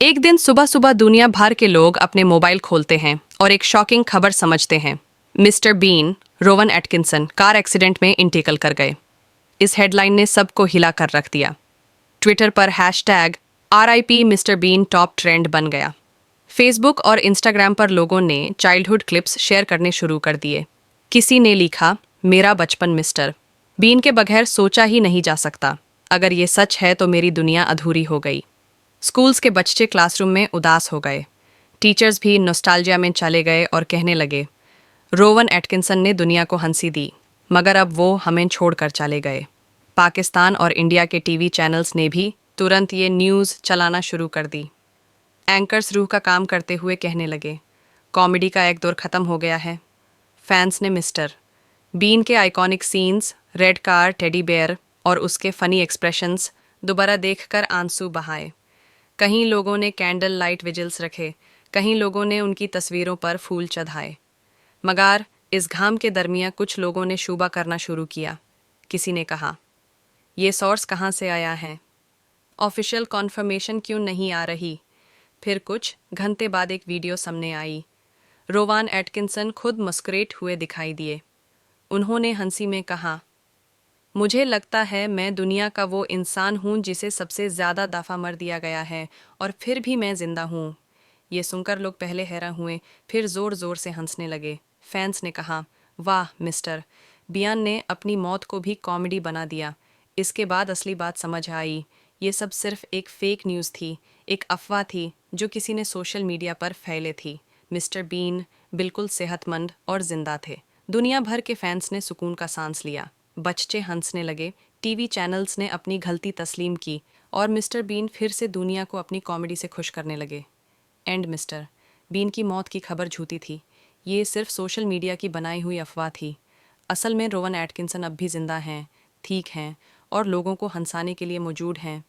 एक दिन सुबह सुबह दुनिया भर के लोग अपने मोबाइल खोलते हैं और एक शॉकिंग खबर समझते हैं। Mister Bean, Rowan Atkinson car accident में इंटेकल कर गए। इस हेडलाइन ने सबको हिला कर रख दिया। ट्विटर पर hashtag RIP mister Bean top trend बन गया। फेसबुक और इंस्टाग्राम पर लोगों ने चाइल्डहुड क्लिप्स शेयर करने शुरू कर दिए। किसी ने लिखा, मेरा बचपन मिस्टर बीन के बगैर सोचा ही नहीं जा सकता। अगर ये सच है तो मेरी दुनिया अधूरी हो गई। स्कूल्स के बच्चे क्लासरूम में उदास हो गए। टीचर्स भी नॉस्टैल्जिया में चले गए और कहने लगे, रोवन एटकिंसन ने दुनिया को हंसी दी, मगर अब वो हमें छोड़कर चले गए। पाकिस्तान और इंडिया के टीवी चैनल्स ने भी तुरंत ये न्यूज़ चलाना शुरू कर दी। एंकर्स रूह का काम करते हुए कहने लगे, कॉमेडी का एक दौर ख़त्म हो गया है। फैंस ने मिस्टर बीन के iconic scenes, red car, teddy bear और उसके फ़नी एक्सप्रेशंस दोबारा देखकर आंसू बहाए। कहीं लोगों ने कैंडल लाइट विजिल्स रखे, कहीं लोगों ने उनकी तस्वीरों पर फूल चढ़ाए। मगर इस घाम के दरमियान कुछ लोगों ने शुबा करना शुरू किया। किसी ने कहा, ये सोर्स कहाँ से आया है? ऑफिशियल कॉन्फर्मेशन क्यों नहीं आ रही? फिर कुछ घंटे बाद एक वीडियो सामने आई। रोवान एटकिंसन खुद मुस्कुराते हुए दिखाई दिए। उन्होंने हंसी में कहा, मुझे लगता है मैं दुनिया का वो इंसान हूँ जिसे सबसे ज़्यादा दफ़ा मर दिया गया है और फिर भी मैं ज़िंदा हूँ। ये सुनकर लोग पहले हैरान हुए, फिर ज़ोर ज़ोर से हंसने लगे। फैंस ने कहा, वाह मिस्टर बियान ने अपनी मौत को भी कॉमेडी बना दिया। इसके बाद असली बात समझ आई, ये सब सिर्फ एक फेक न्यूज़ थी, एक अफवाह थी जो किसी ने सोशल मीडिया पर फैले थी। मिस्टर बीन बिल्कुल सेहतमंद और ज़िंदा थे। दुनिया भर के फैंस ने सुकून का सांस लिया। बच्चे हंसने लगे, टीवी चैनल्स ने अपनी गलती तस्लीम की और मिस्टर बीन फिर से दुनिया को अपनी कॉमेडी से खुश करने लगे। एंड मिस्टर बीन की मौत की खबर झूठी थी। ये सिर्फ सोशल मीडिया की बनाई हुई अफवाह थी। असल में रोवन एटकिंसन अब भी जिंदा हैं, ठीक हैं और लोगों को हंसाने के लिए मौजूद हैं।